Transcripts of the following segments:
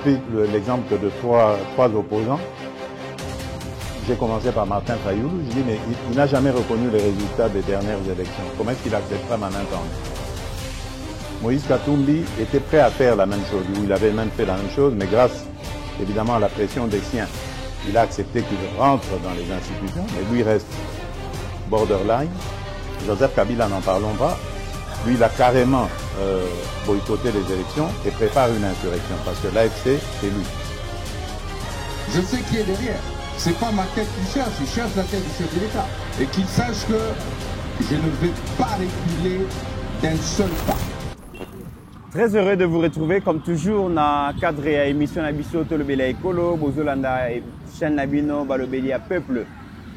pris l'exemple de trois opposants. J'ai commencé par Martin Fayulu. Je dis, mais il n'a jamais reconnu les résultats des dernières élections. Comment est-ce qu'il acceptera ma main tendue? Moïse Katumbi était prêt à faire la même chose. Il avait même fait la même chose, mais grâce évidemment à la pression des siens, il a accepté qu'il rentre dans les institutions, mais lui reste borderline. Joseph Kabila, n'en parlons pas. Lui, il a carrément boycotté les élections et prépare une insurrection parce que l'AFC, c'est lui. Je sais qui est derrière. C'est pas ma tête qu'il cherche, il cherche la tête du chef de l'État. Et qu'il sache que je ne vais pas reculer d'un seul pas. Très heureux de vous retrouver comme toujours dans le cadre de l'émission Nabiso Tolobela Ekolo, Bozolanda chaîne Nabino Balobelia Peuple.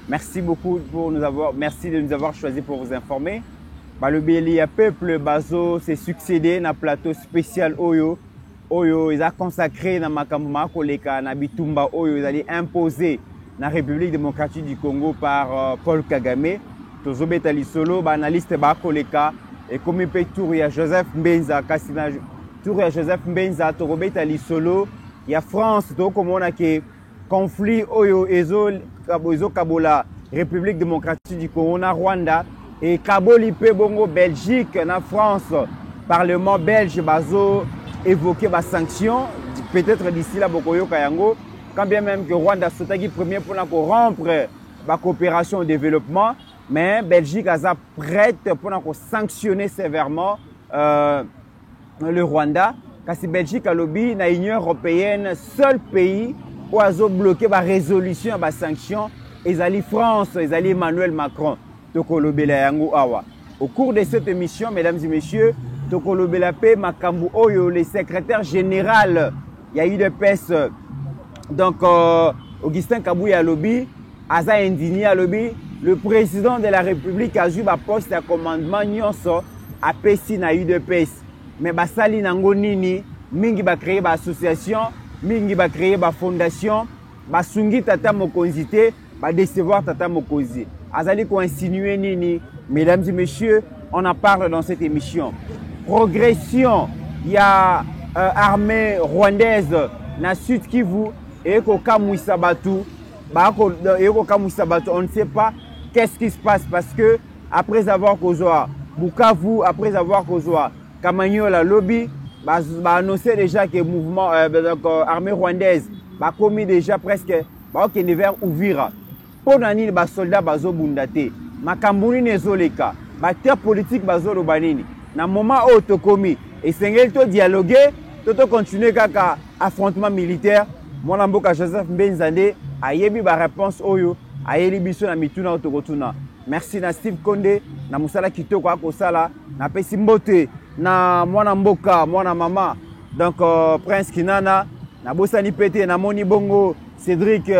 Merci beaucoup merci de nous avoir choisi pour vous informer. Balobelia Peuple Bazo s'est succédé dans le plateau spécial Oyo. Oyo, ils ont consacré dans Makamuma Koleka, dans Bitumba Oyo, ils allaient imposer dans la République démocratique du Congo par Paul Kagame. Tozobetali Solo, analyste Bakoleka. Et comme il peut Touria Joseph Mbenza, Touria Joseph Mbenza, Torobetali Solo, il y a France, donc comme on a que conflit Oyo, Ezo Kabola, République démocratique du Congo, on a Rwanda, et Kaboli Bongo, Belgique, en France, Parlement belge, Bazo, évoqué des sanctions, peut-être d'ici là, Bokoyo Kayango, quand bien même que Rwanda Sotagi premier pour rompre la coopération au développement. Mais Belgique est prête pour sanctionner sévèrement le Rwanda. Parce que Belgique a lobby dans l'Union européenne, seul pays où a bloqué la résolution des sanctions, ils allaient France, ils allaient Emmanuel Macron. Au cours de cette émission, mesdames et messieurs, Tokolobelape Makambu Oyo, le secrétaire général, il y a eu de PES, donc Augustin Kabouya lobby, Aza indigné à lobby. Le président de la République a eu un poste de commandement nyonso à Pessi na UDPS. Mais basali nango nini, mingi ba créer ba association, mingi ba créer ba fondation, ba sungi tata mokonzité, ba décevoir tata mokonzi. Azali ko insinuer nini, mesdames et messieurs, on en parle dans cette émission. Progression, il y a armée rwandaise na Sud Kivu et ko Kamwisa Batu, on ne sait pas qu'est-ce qui se passe parce que après avoir causé Bukavu, après avoir causé Kamanyola lobby, annoncé déjà que le mouvement armée rwandaise a commis déjà presque vers Ouvira. Pour les soldats bazo bundate, makambuni nezoleka, acteurs politiques bazo lobanini. Na moment où to commis et sengel to dialoguer, to continuer kaka affrontement militaire. Mon amboka Joseph Mbenzande a yebi ba réponse oyo. Ayeli biso na mituna otokotuna. Merci na Steve Konde na musala kitoko akosala na pesi mbote na mwana mboka mwana mama donc Prince Kinana na bosani pete na moni bongo Cédric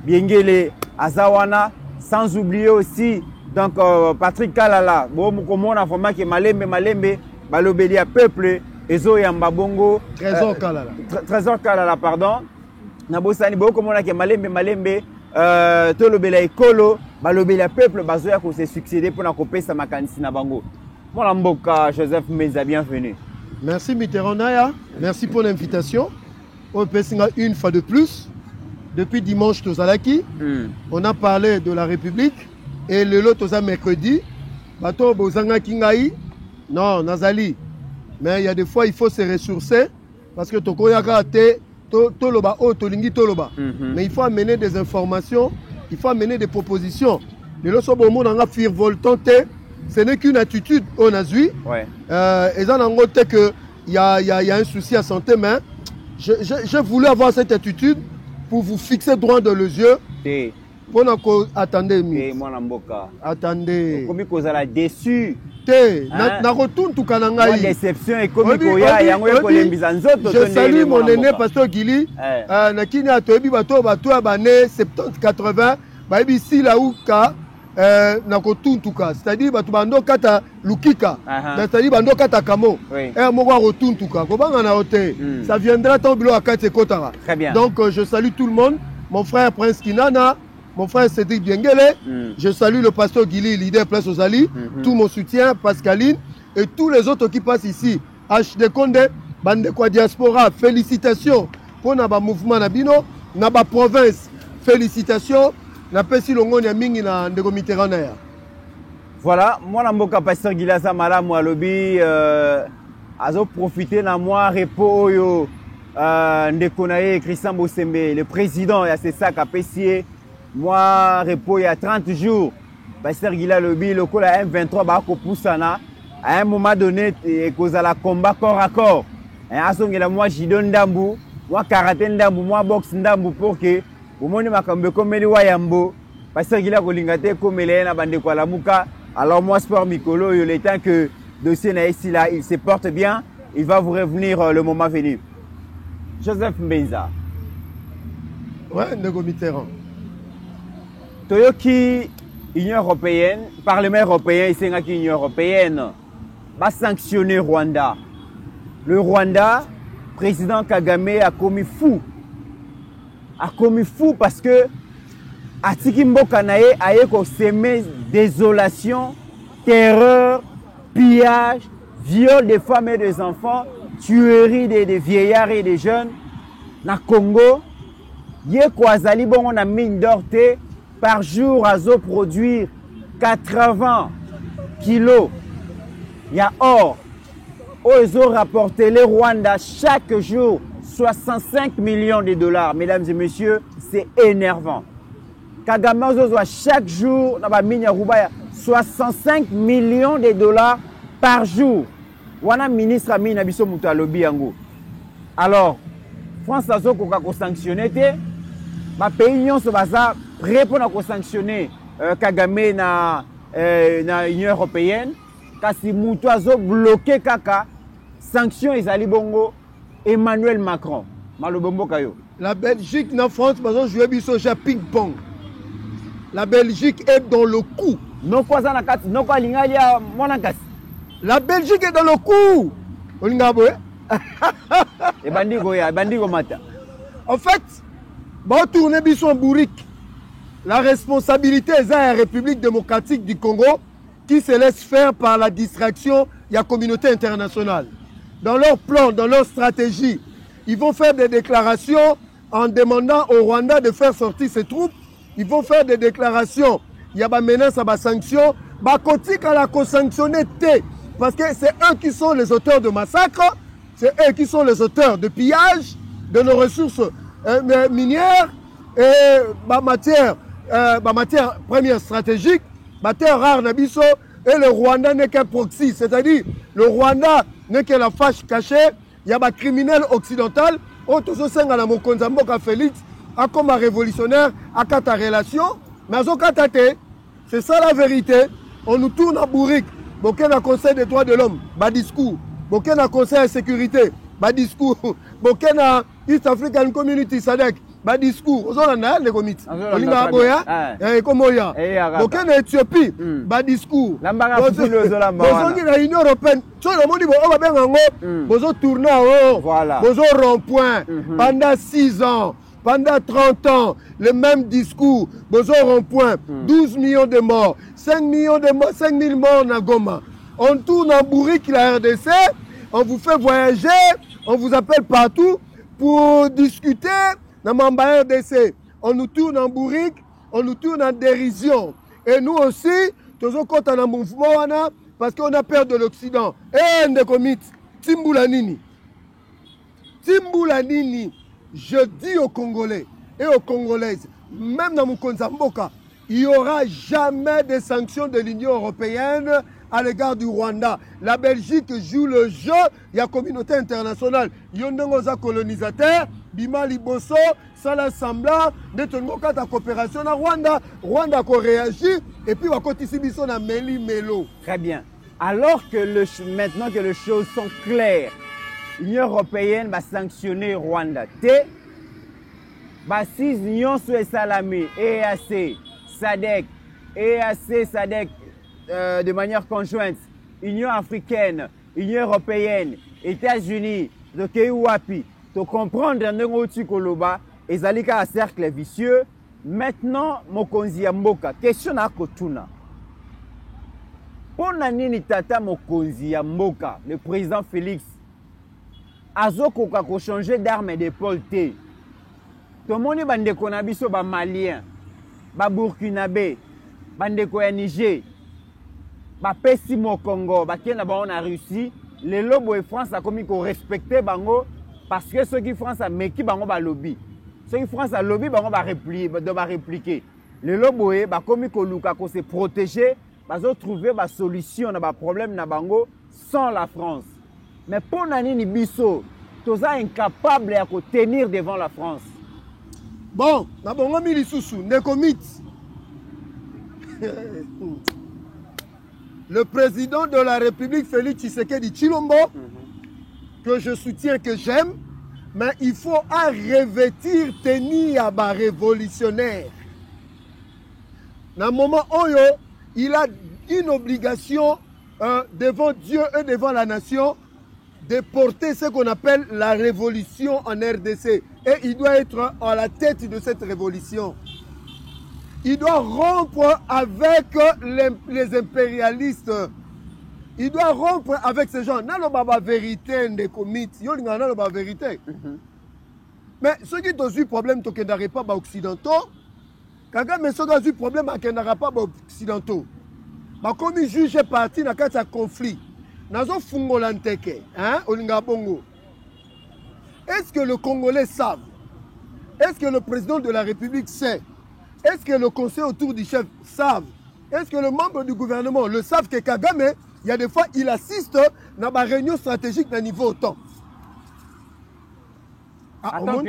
Biengele Azawana sans oublier aussi donc Patrick Kalala bo mukomona vraiment que malembe Balobelia Peuple ezo yamba bongo Trésor Kalala pardon na bosani bo komona que malembe Tolobela Ekolo, Balobela Peuple, Bazoya ko s'est succédé pour la copie sa makanisi na bango. Mon mboka Joseph Mbenza, bienvenue. Merci Mitterrand Naya, merci pour l'invitation. On peut une fois de plus. Depuis dimanche Tozalaki, on a parlé de la République et le lot Toza mercredi. Bato Bozanga Kingai, non Nazali. Mais il y a des fois il faut se ressourcer parce que Tokoyaka te Toloba, Tolingi Toloba. Mais il faut amener des informations, il faut amener des propositions. Le loso bomo nanga fir voltante, ce n'est qu'une attitude on a vu. Et ça n'en que que il y a un souci à santé, mais je voulais avoir cette attitude pour vous fixer droit dans les yeux. Pour attendez, attendattendez. Comme vous êtes déçu. Je salue mon aîné Pasteur Gili. Nakini atoyebi bato bato abane 70-80 baibi si la uka nakotuntuka c'est-à-dire bato bando kata lukika c'est-à-dire bando kata kamo moko akotuntuka kobanga na hote ça viendra tant bilo akate kotara. Donc je salue tout le monde, mon frère Prince Kinana, mon frère Cédric Biengele, je salue le pasteur Gili, leader Place Ozali, tout mon soutien, Pascaline, et tous les autres qui passent ici. HD Condé, Bandekwa Diaspora, félicitations. pour na ba mouvement na bino na ba province. Félicitations. Na pesi longo nya mingi na ndeko Mitterrand ya. Voilà, moi na mboka pasteur Gilaza Malamu alobi azo profiter na moi repos oyo ndeko na ye Christian Bosembe le président ya c'est ça kapesi moi repos il y a 30 jours. Pasteur Gila alobi lokola M23 ba ko poussana à un moment donné et cause à la combat corps à corps. Et asongela moi Jidon Ndambu, moi karaté Ndambu, moi boxe Ndambu pour que au moins makambe comme les wayambo Pasteur Gila kolingate comme les na bande kwa lamuka. Alors moi sport Mikolo il est temps que dossier na ici là il se porte bien, il va vous revenir le moment venu. Joseph Mbenza. Ouais, Ndeko Mitterrand. Toyoki Union européenne, Parlement européen ici ngaki Union européenne va sanctionner Rwanda. Le Rwanda, président Kagame a commis fou. A commis fou parce que Atiki Mboka nae a semé désolation, terreur, pillage, viol des femmes et des enfants, tuerie des vieillards et des jeunes. Na Congo, yé kwazali bongo na mine d'or te par jour azo produire 80 kilos. Il y a or. Ils ont rapporté les Rwanda chaque jour 65 millions de dollars. Mesdames et messieurs, c'est énervant. Kagame Ozozoa chaque jour, 65 millions de dollars par jour. Wana ministre Ami Nabiso Moutalobi yango. Alors, France a sanctionné te. Ma pays union se basa répond à sanctionner Kagame na Union européenne. Kasi mutu azo bloqué kaka sanction ezali bongo Emmanuel Macron. Malobombo kayo. La Belgique na France bazo jouer biso ja ping pong. La Belgique est dans le coup. Non quoi ça na kati, non quoi lingali ya mwana kasi. La Belgique est dans le coup. Olinga boye. E bandigo ya, bandigo mata. En fait, ba tourner biso en bourrique. La responsabilité est à la République démocratique du Congo qui se laisse faire par la distraction de la communauté internationale. Dans leur plan, dans leur stratégie, ils vont faire des déclarations en demandant au Rwanda de faire sortir ses troupes. Ils vont faire des déclarations. Il y a des menaces à des sanctions. Bakotik à la sanctionner parce que c'est eux qui sont les auteurs de massacres. C'est eux qui sont les auteurs de pillage de nos ressources minières et matière première stratégique. Terre rare Nabiso et le Rwanda n'est qu'un proxy, c'est-à-dire le Rwanda n'est que la fâche cachée. Il y a des criminels occidentaux. Autour de Mokonza Mboka Félix, a comme un révolutionnaire, à ta relation, mais c'est ça la vérité. On nous tourne en bourrique. Bokena Conseil des droits de l'homme, bas discours. Bokena Conseil de sécurité, bas discours. Bokena East African Community SADC. Ba discours ozolanda les comités olinga boya komoya bokena Éthiopie ba discours bozongi na Union européenne so le moni bo ba benga ngo bozo tourner bozo rond-point pendant 6 ans pendant 30 ans le même discours bozo rond-point 12 millions de morts 5 millions de morts 5 000 morts na Goma on tourne en bourrique la RDC on vous fait voyager on vous appelle partout pour discuter. Dans mon RDC, on nous tourne en bourrique, on nous tourne en dérision. Et nous aussi, tous au côté d'un mouvement, parce qu'on a peur de l'Occident. Et on est Timboulanini. Timboulanini, je dis aux Congolais et aux Congolaises, même dans mon Konzamboka, il n'y aura jamais de sanctions de l'Union européenne à l'égard du Rwanda. La Belgique joue le jeu, il y a la communauté internationale. Il y a des colonisateurs, Bima Liboso, Salah Sambla, Netongoka ta coopération à Rwanda. Rwanda a réagi et puis on va continuer à Meli Melo. Très bien. Alors que maintenant que les choses sont claires, l'Union européenne va sanctionner Rwanda. Si l'Union soit Salami, EAC, SADC, EAC, SADC, de manière conjointe, Union africaine, Union européenne, États-Unis, de Keuwapi, de comprendre que Koloba, et Zalika a cercle vicieux. Maintenant, Mokonzi Mboka, question à Kotuna. Pour Nani Tata Mokonzi Mboka, le président Félix, azokoka ko changer d'arme d'épaule te. Tomoni bandeko na biso ba Malien, ba Burkinabé, bandeko ya Niger, ba pesi mo Congo, ba kenda ba na Russie, les lobo et France a commis ko respecter bango parce que ceux qui France a meki bango ba lobby. Ceux qui France a lobby bango ba répliquer. Les lobo et ba commis ko luka ko se protéger, ba zo trouver ba solution na ba problème na bango sans la France. Mais pour nani ni biso, toza incapable à tenir devant la France. Bon, na bongo mili susu, Nekomit. Le président de la République, Félix Tshisekedi Tshilombo, que je soutiens, que j'aime, mais il faut à revêtir tenir à bas révolutionnaire. Dans le moment où il a une obligation devant Dieu et devant la nation de porter ce qu'on appelle la révolution en RDC. Et il doit être à la tête de cette révolution. Il doit rompre avec les impérialistes. Il doit rompre avec ces gens. N'a pas vérité des comités. Il n'y a pas vérité. Mais ceux qui ont eu problème, ils n'arrivent pas aux occidentaux. Quand ceux qui ont eu problème, ils n'arrivent pas aux occidentaux. Comme ils jugent parti dans un conflit. Est-ce que le Congolais savent? Est-ce que le président de la République sait? Est-ce que le conseil autour du chef savent? Est-ce que le membre du gouvernement le savent que Kagame, il y a des fois, il assiste dans la réunion stratégique d'un niveau autant? Attends,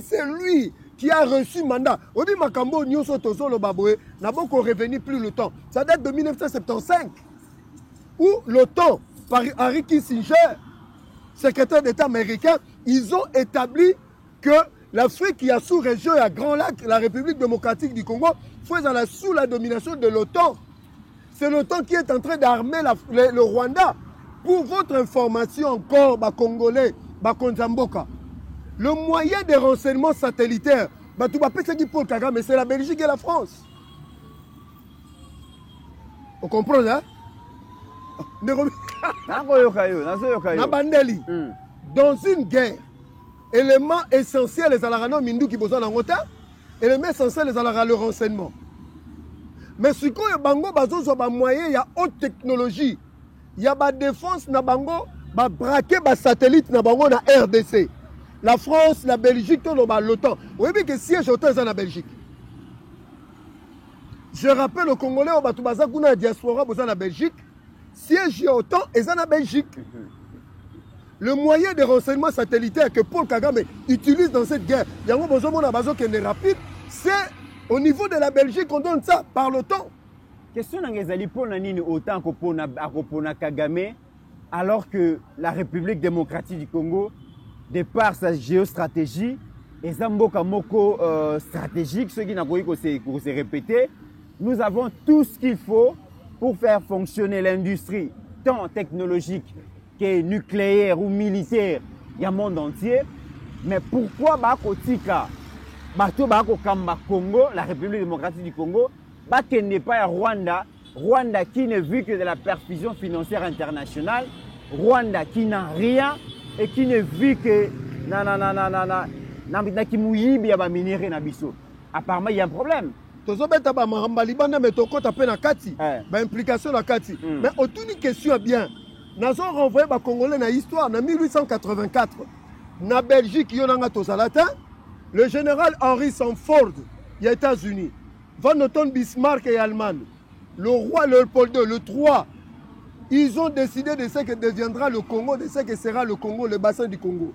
c'est lui qui a reçu mandat. On dit Makambo Nyoso Tozo le Baboué n'a pas revenu plus le temps. Ça date de 1975. Où l'OTAN, par Henry Kissinger, secrétaire d'État américain, ils ont établi que l'Afrique qui a sous-région à Grand Lac, la République démocratique du Congo, faisant sous la domination de l'OTAN. C'est l'OTAN qui est en train d'armer le Rwanda. Pour votre information encore, Congolais, Konzamboka, le moyen de renseignement satellitaire, c'est la Belgique et la France. Vous comprenez, hein? Dans une guerre, élément essentiel les alarano mindu qui besoin d'angota, élément essentiel les alarano le renseignement. Mais ce qu'on a bango bazo so ba moyen il y a haute technologie. Il y a ba défense na bango ba braquer ba satellite na bango na RDC. La France, la Belgique, tout l'OTAN. Vous voyez que siège OTAN est en Belgique. Je rappelle aux Congolais au Batoubaza Gouna diaspora besoin la Belgique. Siège OTAN est en Belgique. Le moyen de renseignement satellitaire que Paul Kagame utilise dans cette guerre, il y a un besoin de bazo qui est rapide, c'est au niveau de la Belgique qu'on donne ça par l'OTAN. Question d'Angezali pour Nanini autant que Kagame, alors que la République démocratique du Congo, de par sa géostratégie, et Zamboka Moko stratégique, ce qui n'a pas se répéter, nous avons tout ce qu'il faut pour faire fonctionner l'industrie, tant technologique que nucléaire ou militaire, il y a le monde entier. Mais pourquoi Bakotika, Kamba Congo, la République démocratique du Congo, n'est pas à Rwanda, Rwanda qui ne vit que de la perfusion financière internationale, Rwanda qui n'a rien et qui ne vit que apparemment il y a un problème. Implication la Kati. Mais aucune question bien. Nous avons renvoyé les Congolais dans l'histoire. En 1884, en Belgique, le général Henry Sanford, il y a États-Unis, Van Otton Bismarck et Allemagne, le roi Léopold II, le 3, ils ont décidé de ce que deviendra le Congo, de ce que sera le Congo, le bassin du Congo.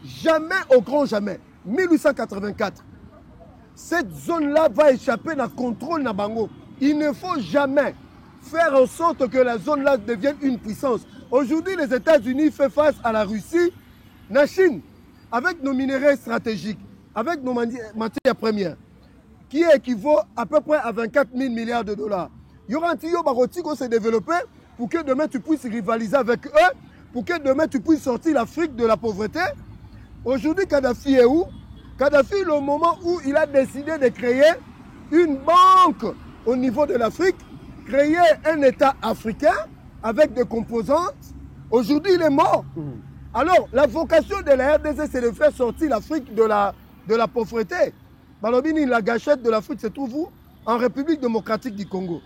Jamais, au grand jamais, 1884, cette zone-là va échapper dans le contrôle de Bango. Il ne faut jamais faire en sorte que la zone-là devienne une puissance. Aujourd'hui, les États-Unis font face à la Russie, la Chine, avec nos minéraux stratégiques, avec nos matières premières, qui équivaut à peu près à 24 000 milliards de dollars. Il y aura un tuyau barotique qui s'est développé pour que demain tu puisses rivaliser avec eux, pour que demain tu puisses sortir l'Afrique de la pauvreté. Aujourd'hui, Kadhafi est où? Kadhafi, le moment où il a décidé de créer une banque au niveau de l'Afrique, créé un État africain avec des composantes. Aujourd'hui, il est mort. Alors, la vocation de la RDC, c'est de faire sortir l'Afrique de la pauvreté. Balobini, la gâchette de l'Afrique se trouve où? En République démocratique du Congo.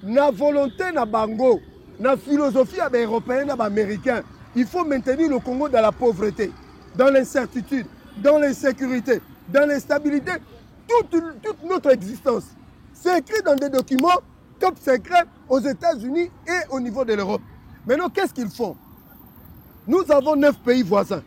La volonté na bango, la philosophie européenne et américaine, il faut maintenir le Congo dans la pauvreté, dans l'incertitude, dans l'insécurité, dans l'instabilité, toute notre existence. C'est écrit dans des documents top secrets aux États-Unis et au niveau de l'Europe. Maintenant, qu'est-ce qu'ils font? Nous avons 9 pays voisins.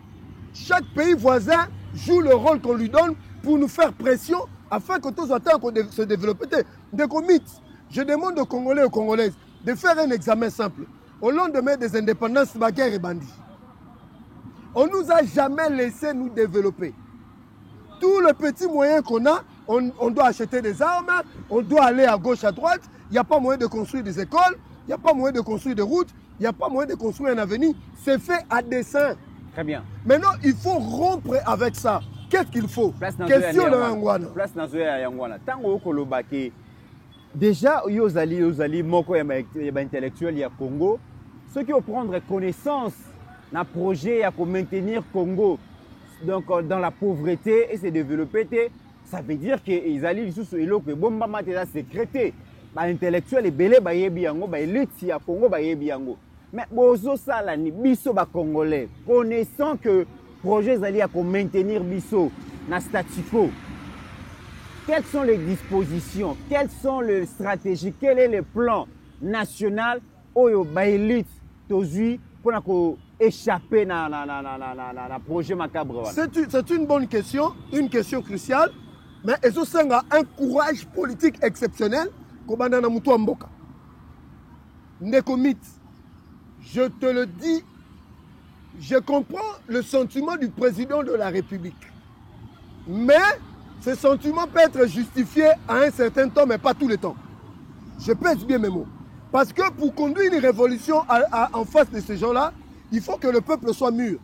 Chaque pays voisin joue le rôle qu'on lui donne pour nous faire pression afin que tous attendent se développer. Des comités. Je demande aux Congolais et aux Congolaises de faire un examen simple. Au lendemain des indépendances, bagarre et bandits. On ne nous a jamais laissé nous développer. Tous les petits moyens qu'on a, on doit acheter des armes, on doit aller à gauche, à droite. Il n'y a pas moyen de construire des écoles, il n'y a pas moyen de construire des routes, il n'y a pas moyen de construire un avenir. C'est fait à dessein. Très bien. Maintenant, il faut rompre avec ça. Qu'est-ce qu'il faut? Question de Yangwana. Place dans Yangwana. Tant que déjà, Yozali, Moko, il y a intellectuel, il y a Congo. Ceux qui vont prendre connaissance d'un projet pour maintenir Congo donc, dans la pauvreté et se développer, ça veut dire qu'ils allaient sous le que bomba matela sécrété. Intellectuel et belé ba yebi yango ba élite ya Congo ba yebi yango. Mais bozo sala ni biso ba congolais connaissant que projet zali à maintenir biso na statu quo. Quelles sont les dispositions, quelles sont les stratégies, quel est le plan national oyo ba élite tozui pour échapper na projet macabre. C'est une bonne question, une question cruciale, mais ezo senga un courage politique exceptionnel. Nekomit, je te le dis, je comprends le sentiment du président de la République. Mais ce sentiment peut être justifié à un certain temps, mais pas tout le temps. Je pèse bien mes mots. Parce que pour conduire une révolution en face de ces gens-là, il faut que le peuple soit mûr.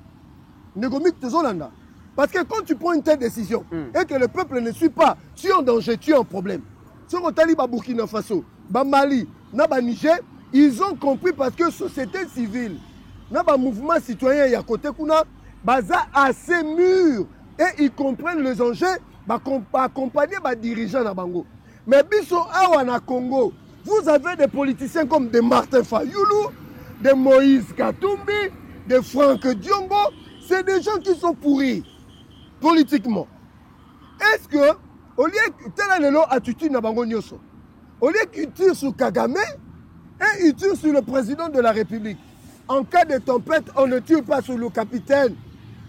Nekomit, Tezolanda. Parce que quand tu prends une telle décision et que le peuple ne suit pas, tu es en danger, tu es en problème. Sur le Taliban, Burkina Faso, Mali, Niger, ils ont compris parce que la société civile, le mouvement citoyen et à côté, baza assez mûr et ils comprennent les enjeux, accompagner les dirigeants na bango. Mais biso awa na Congo, vous avez des politiciens comme des Martin Fayoulou, des Moïse Katumbi, des Franck Diongo, c'est des gens qui sont pourris politiquement. Est-ce que au lieu que attitude na bango nyoso, au lieu qu'ils tirent sur Kagame et ils tirent sur le président de la République. En cas de tempête, on ne tire pas sur le capitaine.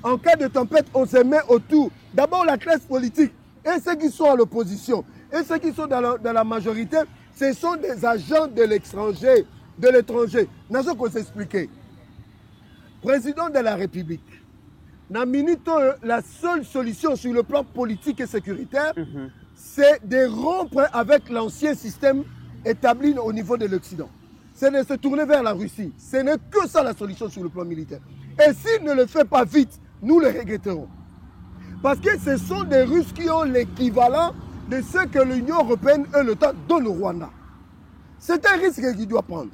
En cas de tempête, on se met autour. D'abord la classe politique et ceux qui sont à l'opposition et ceux qui sont dans la majorité, ce sont des agents de l'étranger. N'a pas qu'on s'expliquer. Président de la République. Dans minute, la seule solution sur le plan politique et sécuritaire, c'est de rompre avec l'ancien système établi au niveau de l'Occident. C'est de se tourner vers la Russie. Ce n'est que ça la solution sur le plan militaire. Et s'il ne le fait pas vite, nous le regretterons. Parce que ce sont des Russes qui ont l'équivalent de ce que l'Union européenne et l'OTAN donnent au Rwanda. C'est un risque qu'il doit prendre.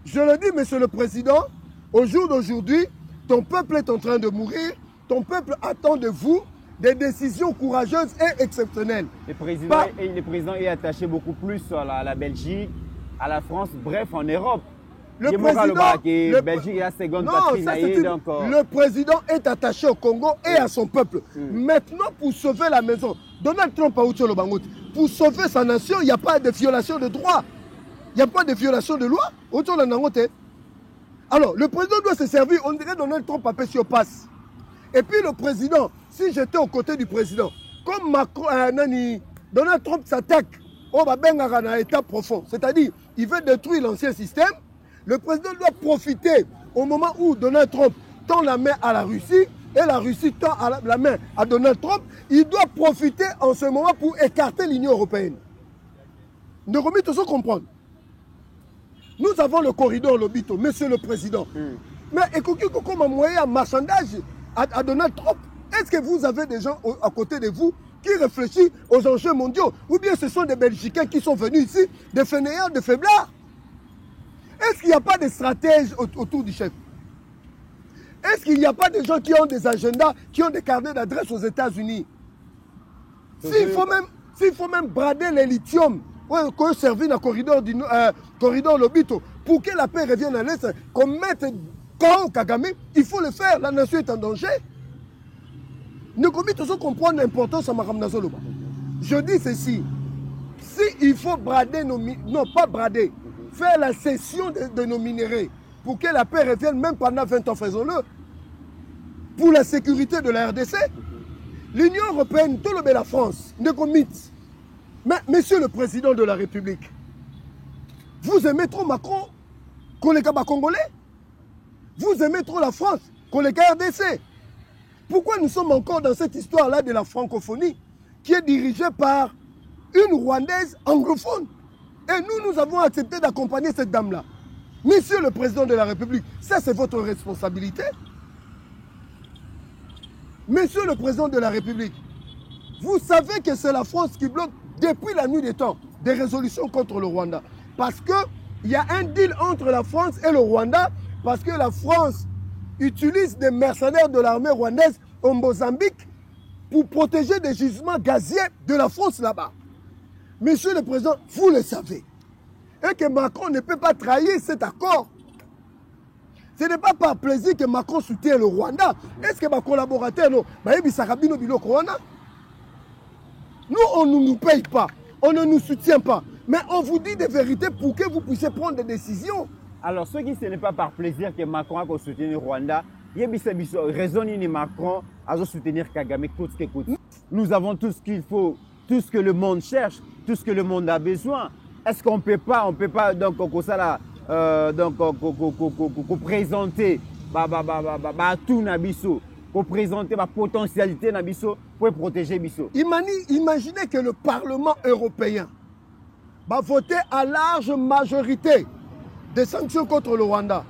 Je le dis, monsieur le Président, au jour d'aujourd'hui, ton peuple est en train de mourir. Ton peuple attend de vous des décisions courageuses et exceptionnelles. Le président est attaché beaucoup plus à la Belgique, à la France, bref, en Europe. Le président est attaché au Congo et à son peuple. Maintenant, pour sauver la maison, Donald Trump a outil le Bangout. Pour sauver sa nation, il n'y a pas de violation de droit. Il n'y a pas de violation de loi. Alors, le président doit se servir, on dirait Donald Trump a pêché au passe. Et puis le président, si j'étais aux côtés du président, comme Donald Trump s'attaque au état profond, c'est-à-dire il veut détruire l'ancien système, le président doit profiter au moment où Donald Trump tend la main à la Russie et la Russie tend la main à Donald Trump, il doit profiter en ce moment pour écarter l'Union européenne. Nous remettons tout ça comprendre. Nous avons le corridor Lobito, monsieur le président. Mais écoutez, comme un moyen de marchandage à Donald Trump, est-ce que vous avez des gens à côté de vous qui réfléchit aux enjeux mondiaux. Ou bien ce sont des Belgicains qui sont venus ici, des fainéants, des faiblards. Est-ce qu'il n'y a pas de stratèges autour du chef? Est-ce qu'il n'y a pas de gens qui ont des agendas, qui ont des carnets d'adresse aux États-Unis? S'il faut même brader les lithium, qu'on servir dans le corridor Lobito, pour que la paix revienne à l'Est, qu'on mette quand Kagame, il faut le faire. La nation est en danger. Nous commettons comprendre l'importance à Maram Nazoloba. Je dis ceci. S'il faut brader non pas brader, faire la cession de nos minéraux pour que la paix revienne même pendant 20 ans, faisons-le. Pour la sécurité de la RDC, l'Union européenne, tout le la France, ne commit. Mais, monsieur le président de la République, vous aimez trop Macron qu'on les Congolais? Vous aimez trop la France qu'on les RDC? Pourquoi nous sommes encore dans cette histoire-là de la francophonie qui est dirigée par une Rwandaise anglophone? Et nous avons accepté d'accompagner cette dame-là. Monsieur le président de la République, ça c'est votre responsabilité. Monsieur le président de la République, vous savez que c'est la France qui bloque depuis la nuit des temps des résolutions contre le Rwanda. Parce qu'il y a un deal entre la France et le Rwanda, parce que la France utilise des mercenaires de l'armée rwandaise au Mozambique pour protéger des gisements gaziers de la France là-bas. Monsieur le Président, vous le savez. Et que Macron ne peut pas trahir cet accord. Ce n'est pas par plaisir que Macron soutient le Rwanda. Est-ce que ma collaborateur, non, nous, on ne nous paye pas. On ne nous soutient pas. Mais on vous dit des vérités pour que vous puissiez prendre des décisions. Alors, ce qui ce n'est pas par plaisir que Macron a soutenu le Rwanda, il y a raison ni Macron à soutenir Kagame coûte ce que coûte. Nous avons tout ce qu'il faut, tout ce que le monde cherche, tout ce que le monde a besoin. Est-ce qu'on peut pas donc présenter tout Nabiso, pour présenter la potentialité Nabiso pour protéger Biso. Imaginez que le Parlement européen va voter à large majorité des sanctions contre le Rwanda.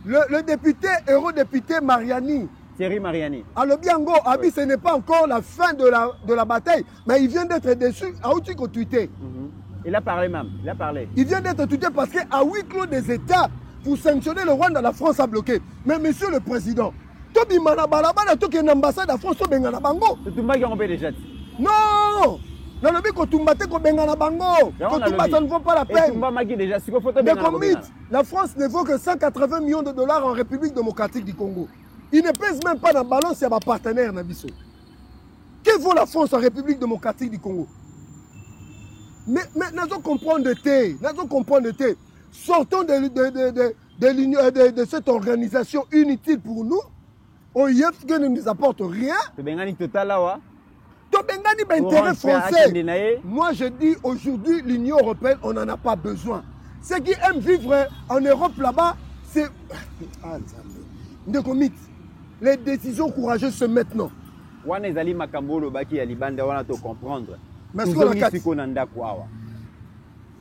Le député, eurodéputé Mariani, Thierry Mariani. Alors Biango, Abi, ce n'est pas encore la fin de la bataille, mais il vient d'être déçu à Outiko tweeté. Il a parlé même, il a parlé. Il vient d'être tweeté parce qu'à huis clos des États, pour sanctionner le Rwanda, la France a bloqué. Mais monsieur le Président, Tobi Manabalabala, tu es une ambassade de France, tu es un bango. Tu es déjà. Non! Non, le but que tu m'as dit que tu bango. Que tu ça ne vaut pas la peine. Mais la France ne vaut que 180 millions de dollars en République démocratique du Congo. Il ne pèse même pas dans la balance, il y a un partenaire Nabiso. Que vaut la France en République démocratique du Congo? Mais nous allons comprendre de thé. Sortons de cette organisation inutile pour nous. OIF qui ne nous apporte rien. Intérêt français. Moi je dis aujourd'hui l'Union européenne, on n'en a pas besoin. Ceux qui aiment vivre en Europe là-bas, c'est... Les décisions courageuses se maintenant.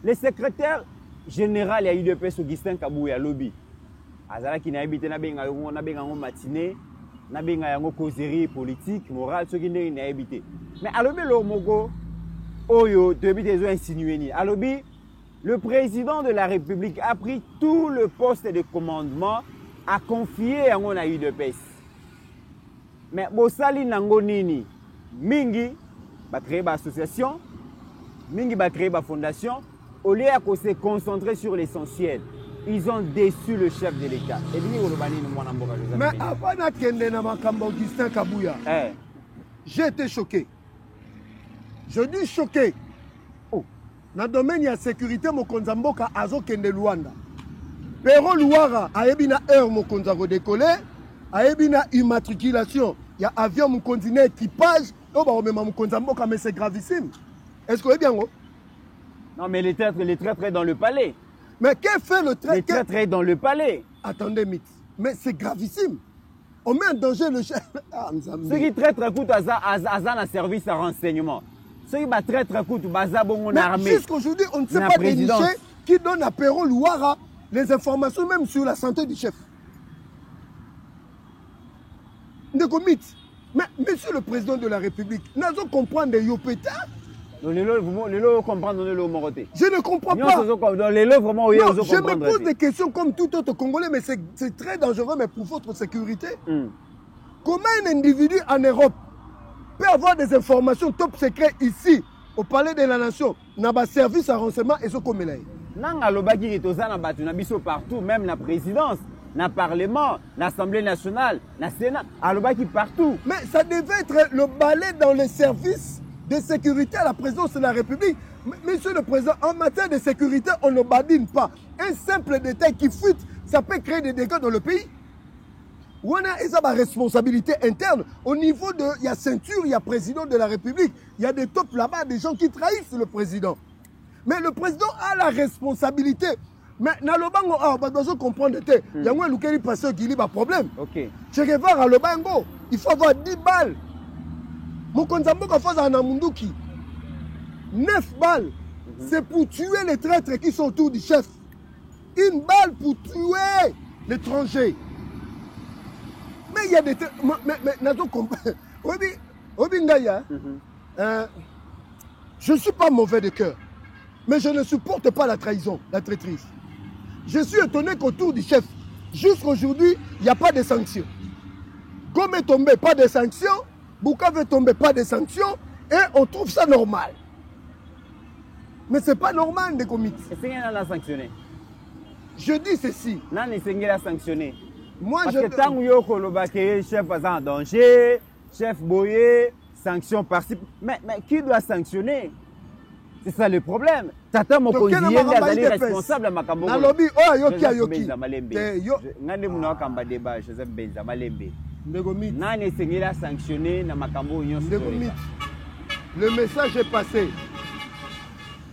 Le secrétaire général de l'UDPS, Augustin Kabouya Lobby, Azalaki n'a habité na matinée, na causerie politique, morale, ce qui n'a habité. Mais à Lobby, Oyo, insinué. À Lobby, le président de la République a pris tout le poste de commandement à confier à mon UDPS. Mais Bosali Nangonini, Mingi, va créer une association, Mingi va créer une fondation. Au lieu de se concentrer sur l'essentiel, ils ont déçu le chef de l'État. Mais avant de Augustin Kabouya, j'ai été choqué. Je dis choqué. Dans le domaine de la sécurité, mon konzamboka azo kende Luanda. Pero Luara a ebina heure mon konzako décollé, a ebina immatriculation. Il y a avion mon continent équipage, mais c'est gravissime. Est-ce que vous bien? Non, mais les traîtres dans le palais. Mais qu'est-ce fait le traître? Les traîtres dans le palais. Attendez, mais c'est gravissime. On met en danger le chef. Ceux qui traitent coûtent à service à renseignement. Ceux qui traitent coûtent à bon armée. Jusqu'aujourd'hui, on ne sait pas dénicher qui donne à Perro Louara les informations même sur la santé du chef. Mais monsieur le président de la République, nous allons comprendre les Yopeta. Je ne comprends pas. Non, je me pose des questions comme tout autre Congolais, mais c'est très dangereux, mais pour votre sécurité. Comment un individu en Europe peut avoir des informations top secrets ici, au Palais de la Nation, dans le service à renseignement et ce qu'on met là? Partout, même la présidence, le Parlement, l'Assemblée nationale, le Sénat, partout. Mais ça devait être le balai dans les services de sécurité à la présidence de la République. Monsieur le Président, en matière de sécurité, on ne badine pas. Un simple détail qui fuite, ça peut créer des dégâts dans le pays. On a une responsabilité interne. Au niveau de... Il y a ceinture, il y a président de la République. Il y a des tops là-bas, des gens qui trahissent le président. Mais le président a la responsabilité. Mais dans le bango, on doit comprendre que il y a un passeur qui a un problème. Je vais voir le bango, il faut avoir 10 balles. Mon konzambo ka faza na munduki. 9 balles. C'est pour tuer les traîtres qui sont autour du chef. 1 balle pour tuer l'étranger. Mais il y a des... Mais je ne suis pas mauvais de cœur. Mais je ne supporte pas la trahison, la traîtrise. Je suis étonné qu'autour du chef, jusqu'aujourd'hui, il n'y a pas de sanctions. Comme est tombé, pas de sanctions. Bukavu est tombé, pas de sanctions. Et on trouve ça normal. Mais ce n'est pas normal de comités. Est-ce qu'il y a un sanctionné? Je dis ceci. Non, il y a sanctionné. Moi, parce que tant que le chef est en danger, chef Boye, sanction par-ci. Mais qui doit sanctionner? C'est ça le problème. Tata Mokonzi est responsable à Makambo. Nalobi, oh, yoki, yoki. Joseph Benza Malembe. Nani Sengela sanctionné na Makambo Union. Le message est passé.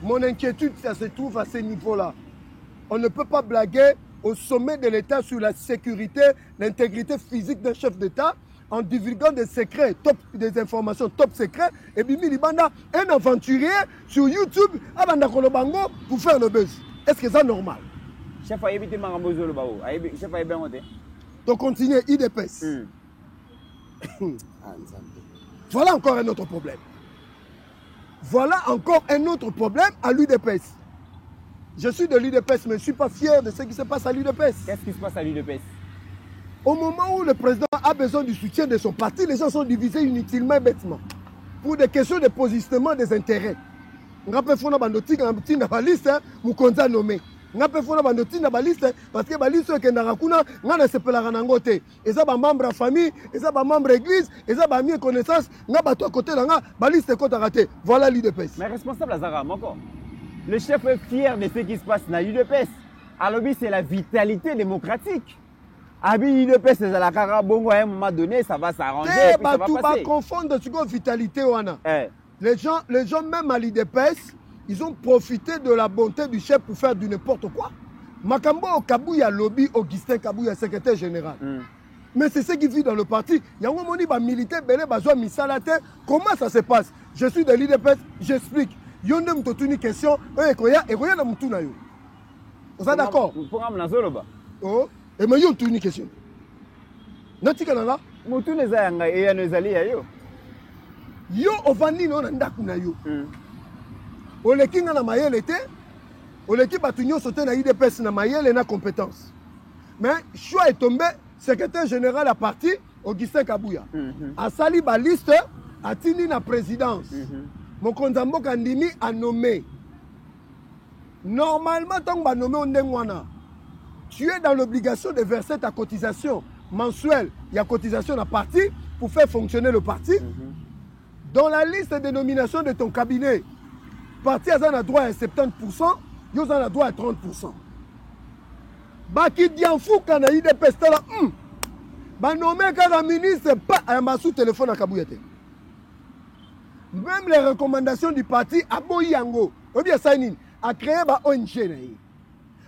Mon inquiétude, ça se trouve à ce niveau-là. On ne peut pas blaguer au sommet de l'État sur la sécurité, l'intégrité physique d'un chef d'État en divulguant des secrets, des informations top secrets. Et Bimi Libanda, un aventurier sur YouTube, Abanda Kolobango, pour faire le buzz. Est-ce que c'est normal? Chef a évité Marambo Zolobao. Chef a bien monté. Donc continuez, IDPS. Voilà encore un autre problème. Voilà encore un autre problème à l'UDPS. Je suis de l'UDPS, mais je ne suis pas fier de ce qui se passe à l'UDPS. Qu'est-ce qui se passe à l'UDPS? Au moment où le président a besoin du soutien de son parti, les gens sont divisés inutilement et bêtement. Pour des questions de positionnement des intérêts. On a fait une liste, Moukonza nommé. On a fait une liste parce que la liste est nakuna, on a se pela ranangote. Et ça, membre de la famille, et ça, membre de l'église, et ça, mieux connaissance, on a à côté, la liste est raté. Voilà l'UDPS. Mais responsable Azara, encore. Le chef est fier de ce qui se passe dans l'UDPS. Alors, c'est la vitalité démocratique. Abi l'UDPS, c'est la carabongo, à un moment donné, ça va s'arranger. Tout va confondre ce qu'on vitalité. Les gens, même à l'UDPS, ils ont profité de la bonté du chef pour faire du n'importe quoi. Makambo Kabouya lobby, Augustin Kabouya, secrétaire général. Mais c'est ce qui vit dans le parti. Il y a un moment où militaire, comment ça se passe? Je suis de l'UDPS, j'explique. Il y a une question, vous êtes d'accord? Oh, et mais il y a une question. Natikana Moutou les a et nos alliés. Yo ovani no ndakuna yo. Ole kinga na mayele te. Ole ki batunyo sauter na IDPS na mayele na compétence. Mais choix est tombé secrétaire général à parti Augustin Kabouya. A sali ba liste a tini na présidence. Mon konzambo kandimi a nommé. Normalement tant ba nommé ondengwana. Tu es dans l'obligation de verser ta cotisation mensuelle. Il y a cotisation à parti pour faire fonctionner le parti. Dans la liste de nominations de ton cabinet, le parti a droit à 70%, il a droit à 30%. Baki Dianfou, quand il y a des pestes là, nommé comme ministre, pas un sous téléphone à Kabouyate. Même les recommandations du parti à Boyango, a créé un ONG.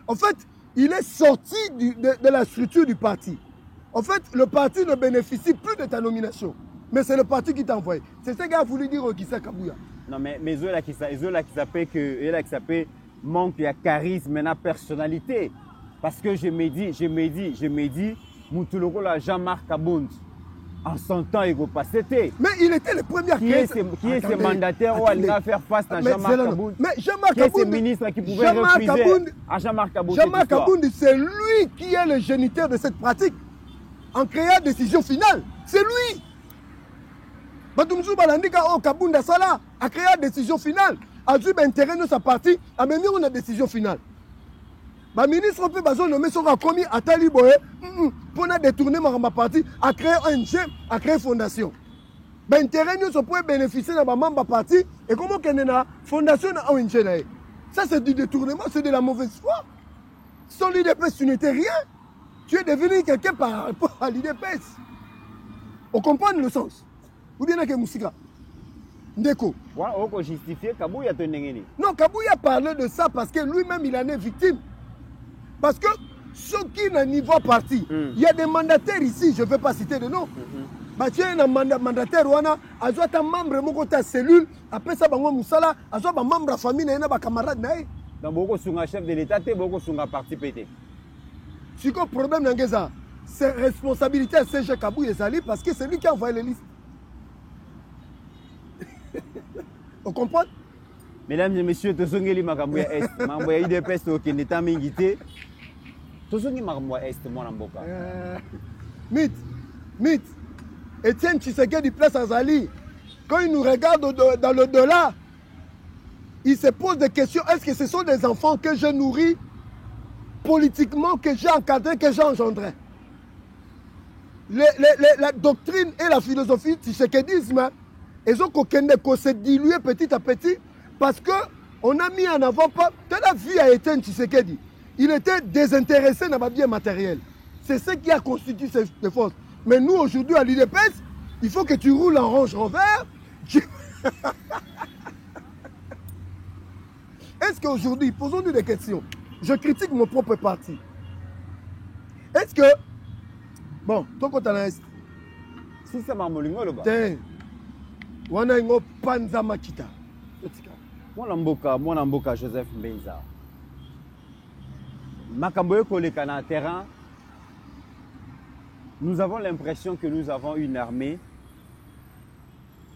En fait, il est sorti de la structure du parti. En fait, le parti ne bénéficie plus de ta nomination. Mais c'est le parti qui t'a envoyé. C'est ce qu'il a voulu dire au Kissa Kabouya. Non, mais Zola qui s'appelle manque de charisme et de personnalité. Parce que je me dis, Moutoulogo la Jean-Marc Kabound. En son temps, il va passer. Mais il était le premier à créer. Qui est ce mandataire où il va faire face à Jean-Marc Kabound? Mais Jean-Marc Kabound. Qui est ce Kabound, ministre qui pouvait refuser à Jean-Marc Kabound? Jean-Marc Kabound, c'est lui qui est le géniteur de cette pratique. En créant décision finale, c'est lui. Batumzou Balandika au Kabound Sala a créé décision finale. A dû intérêt de sa partie, a même mis une décision finale. Le ministre peut pas nommer son commis à Taliboé pour détourner ma partie, à créer ONG, à créer fondation. L'intérêt nous peut bénéficier de ma partie et comment qu'il y a une fondation à ONG. Ça c'est du détournement, c'est de la mauvaise foi. Sans l'IDPS, tu n'étais rien. Tu es devenu quelqu'un par rapport à l'IDPS. On comprend le sens. Ou bien que Moussika Ndeko. On justifier Kabouya Tonengeni. Non, Kabouya parlait de ça parce que lui-même il en est victime. Parce que ceux qui n'ont niveau parti, il y a des mandataires ici, je ne vais pas citer de nom. Tu as un mandataire, il y a un membre de ta cellule, après ça, il y a un membre de la famille, il y a un camarade. Donc, beaucoup sont un chef de l'État, beaucoup sont un parti pété. C'est quoi le problème, c'est responsabilité à CG Kabou et Zali parce que c'est lui qui a envoyé les listes. On comprend? Mesdames et messieurs, Tozongeli Makambouya Est, Mamboya IDPS au Keneta Mingité. Tozongi Makambouya Est, mon amboka. Mythe. Etienne Tshisekedi place à Zali. Quand il nous regarde dans l'au-delà, il se pose des questions. Est-ce que ce sont des enfants que j'ai nourris politiquement, que j'ai encadrés, que j'ai engendrés? La doctrine et la philosophie tshisekedisme, ils ont se diluer petit à petit parce qu'on a mis en avant pas. Tu as vu à Etienne Tshisekedi. Il était désintéressé dans ma bien matériel. C'est ce qui a constitué ces forces. Mais nous, aujourd'hui, à l'IDPS, il faut que tu roules en Range Rover. Est-ce qu'aujourd'hui, posons-nous des questions. Je critique mon propre parti. Est-ce que... Bon, toi, quand tu as l'Est... Si ça m'a molingo, le bas. Wana ingo Panza Makita. Mon amboka Joseph Mbenza. Makamboye koleka na terrain. Nous avons l'impression que nous avons une armée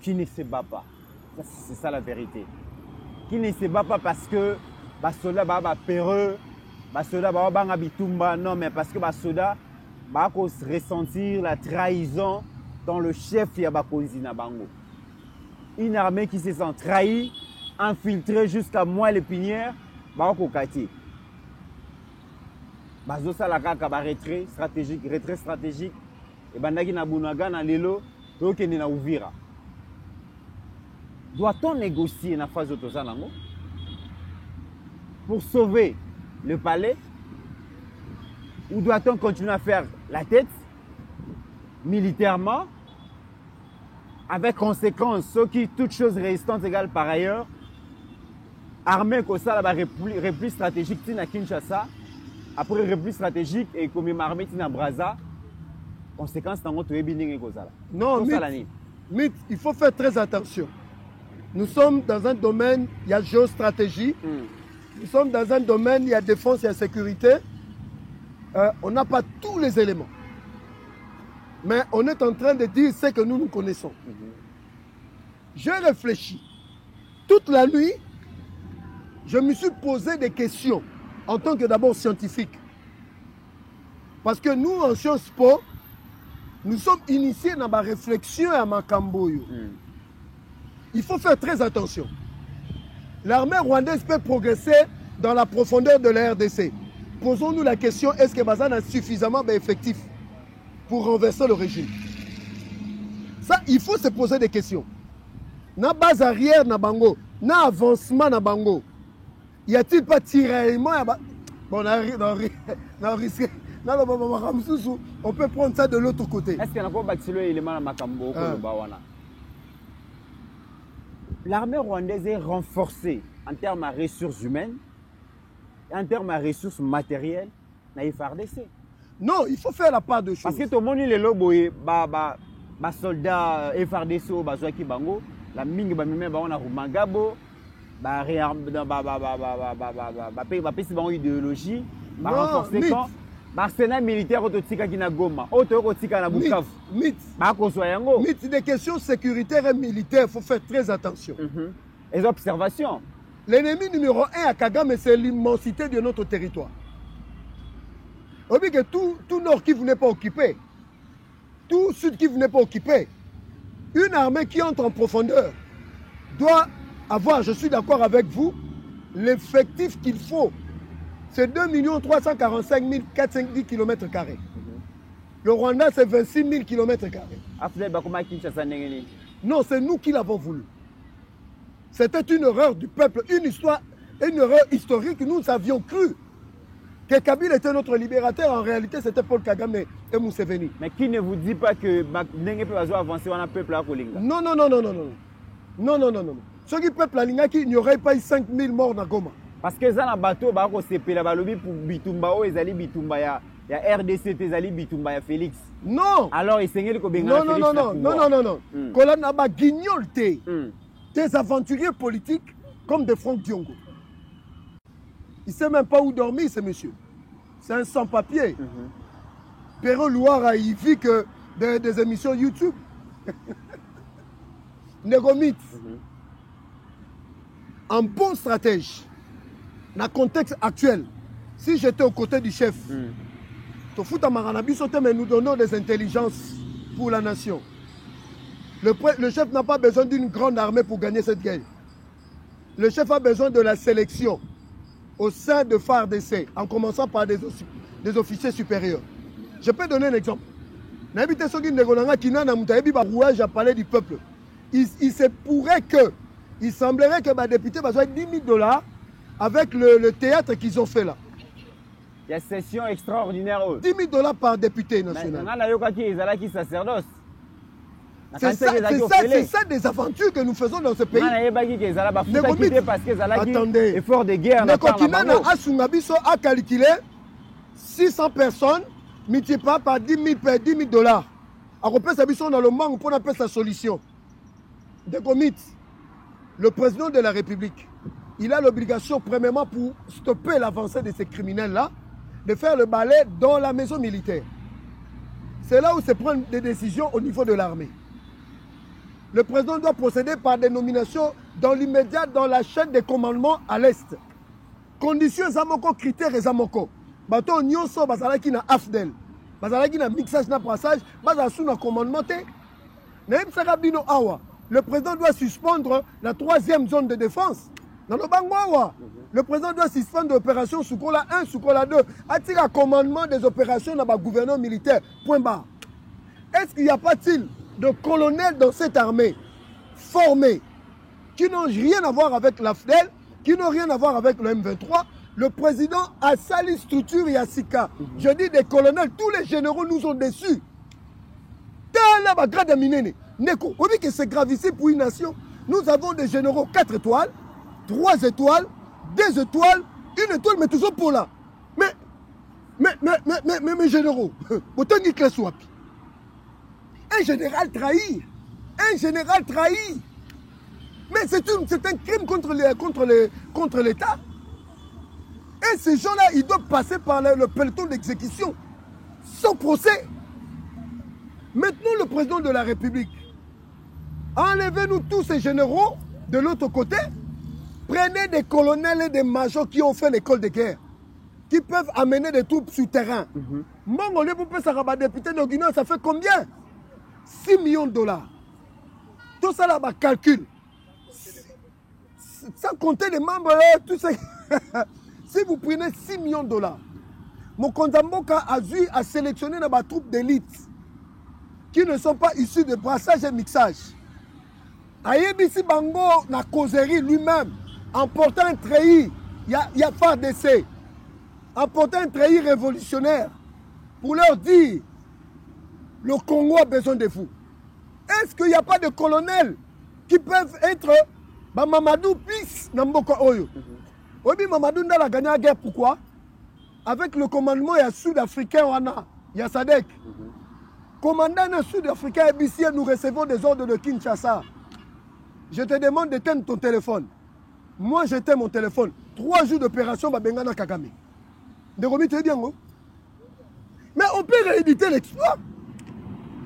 qui ne se bat pas. C'est ça la vérité. Qui ne se bat pas parce que les soldats sont peureux, les soldats sont bitumba, non, mais parce que les soldats vont ressentir la trahison dans le chef Yabakonzi Nabango. Une armée qui se sent trahie, infiltrée jusqu'à moi l'épinière, va au quartier. Bazo salaka ba retrait stratégique, et bandaki na bunaga na lelo to kende na Uvira. Doit-on négocier na phase autosanango pour sauver le palais ou doit-on continuer à faire la tête militairement avec conséquence ceux qui toutes choses résistantes égales par ailleurs armée comme ça la repli stratégique tina Kinshasa. Après repli stratégique et comme armée tina Brazza, conséquence dans notre webinaire kozala. Non, mythe, il faut faire très attention. Nous sommes dans un domaine, il y a géostratégie. Nous sommes dans un domaine, il y a défense, il y a sécurité. On n'a pas tous les éléments. Mais on est en train de dire ce que nous connaissons. J'ai réfléchi. Toute la nuit, je me suis posé des questions en tant que d'abord scientifique. Parce que nous, en Sciences Po, nous sommes initiés dans ma réflexion à Makamboyo. Il faut faire très attention. L'armée rwandaise peut progresser dans la profondeur de la RDC. Posons-nous la question, est-ce que Bazan a suffisamment d'effectifs pour renverser le régime? Ça, il faut se poser des questions. Na base arrière na bango, na avancement na bango. Y a-t-il pas tiraillement? Bon, on peut prendre ça de l'autre côté. Est-ce qu'il y a un bâtiment élément à Makambo? L'armée rwandaise est renforcée en termes de ressources humaines et en termes de ressources matérielles dans les FARDC. Non, il faut faire la part de choses. Parce que tout le monde est là, les soldats FARDC au Bazouaki Bango, la mingi bamime ba ona Rumangabo, ba réarme ba idéologie, ba renforcer quand Arsenal militaire ototika kina Goma, ototika na Bukavu. Mythe. Mythe des questions sécuritaires et militaires, il faut faire très attention. Les observations. L'ennemi numéro 1 à Kagame, c'est l'immensité de notre territoire. On dit que tout Nord qui vous n'est pas occupé, tout Sud qui vous n'est pas occupé, une armée qui entre en profondeur doit avoir, je suis d'accord avec vous, l'effectif qu'il faut. C'est 2 345 410 km². Le Rwanda, c'est 26 000 km². Non, c'est nous qui l'avons voulu. C'était une erreur du peuple, une erreur historique. Nous avions cru que Kabila était notre libérateur. En réalité, c'était Paul Kagame et Museveni. Mais qui ne vous dit pas que Ndenge peut avancer dans le peuple à Kolinga? Non. Ce qui peuple à Linga, il n'y aurait pas eu 5 000 morts dans Goma. Parce que ça, dans le bateau, c'est la balobi pour Bitumba, ils Bitumba, il y a RDC, ils Bitumba, il y a Félix. Non. Alors, ils s'engagent comme Benga. Non. Kola n'a pas guignolté des aventuriers politiques comme de Franck Diongo. Il ne sait même pas où dormir, ce monsieur. C'est un sans-papier. Perrault Loire, il vit que des émissions YouTube. Négomite. Un bon stratège, dans le contexte actuel, si j'étais aux côtés du chef, mais nous donnons des intelligences pour la nation. Le chef n'a pas besoin d'une grande armée pour gagner cette guerre. Le chef a besoin de la sélection au sein de FARDC, en commençant par des officiers supérieurs. Je peux donner un exemple. Du peuple. Il se pourrait que, il semblerait que les députés va jouer 10 000 $ avec le théâtre qu'ils ont fait là. Il y a une session extraordinaire. 10 000 $ par député national. C'est ça des aventures que nous faisons dans ce pays. Attendez. Effort de guerre. A calculé 600 personnes multipliées par 10 000 $. Alors, dans le manque pour appeler sa solution. Le président de la République, il a l'obligation, premièrement, pour stopper l'avancée de ces criminels-là, de faire le balai dans la maison militaire. C'est là où se prennent des décisions au niveau de l'armée. Le président doit procéder par des nominations dans l'immédiat dans la chaîne des commandements à l'Est. Conditions Zamoko, critères et Zamoko. Bato Nyonso, Bazalaki na Afdel. Bazalaki na mixage na brassage, Bazasou na commandement. Le président doit suspendre la 3e zone de défense. Dans le Bangwawa, le président doit suspendre l'opération Soukola 1, Soukola 2. A-t-il un commandement des opérations dans le gouvernement militaire? Point barre. Est-ce qu'il n'y a pas-t-il de colonels dans cette armée formés qui n'ont rien à voir avec l'AFDEL, qui n'ont rien à voir avec le M23? Le président a sali structure et a Sika. Je dis des colonels, tous les généraux nous ont déçus. Neko, on dit que c'est gravissime pour une nation. Nous avons des généraux 4 étoiles, 3 étoiles, 2 étoiles, 1 étoile, mais toujours pour là. Mais généraux, autant dire que soit. Un général trahi. Un général trahi. Mais c'est un crime contre l'État. Et ces gens-là, ils doivent passer par le peloton d'exécution. Sans procès. Maintenant, le président de la République, enlevez-nous tous ces généraux de l'autre côté. Prenez des colonels et des majors qui ont fait l'école de guerre, qui peuvent amener des troupes sur terrain. Mongolais, vous pouvez savoir, député de Guinée, ça fait combien? 6 millions $. Tout ça là-bas, calcul. Sans compter les membres, tout ça. Si vous prenez 6 millions $, mon Kondamboka a sélectionné des troupes d'élite qui ne sont pas issus de brassage et mixage. Ayebisi Bango, na causerie lui-même, en portant un treillis, il y a FARDC, en portant un treillis révolutionnaire, pour leur dire, le Congo a besoin de vous. Est-ce qu'il n'y a pas de colonels qui peuvent être Mamadou plus Namboka Oyo? Oui, Mamadou n'a la gagné la guerre, pourquoi? Avec le commandement, il y a Sud-Africain, il y a Sadek. Commandant sud-africain et nous recevons des ordres de Kinshasa. Je te demande d'éteindre ton téléphone. Moi, j'éteins mon téléphone. 3 jours d'opération, Bengana Kagame. Ndegomi, tu es bien, Mais on peut rééditer l'exploit.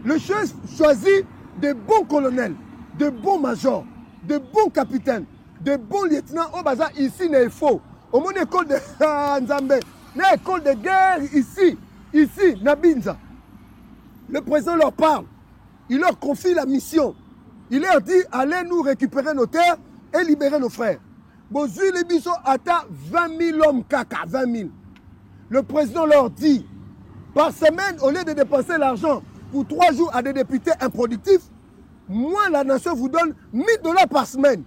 Le chef choisit de bons colonels, de bons majors, de bons capitaines, de bons lieutenants. Au bazar, ici, n'est faux. Au moins, école de Nzambe, une école de guerre ici, Nabinza. Le président leur parle. Il leur confie la mission. Il leur dit, allez nous récupérer nos terres et libérer nos frères. Bozui les biso atteint 20 000 hommes caca, 20 000. Le président leur dit, par semaine, au lieu de dépenser l'argent pour 3 jours à des députés improductifs, moi, la nation vous donne $1000 par semaine.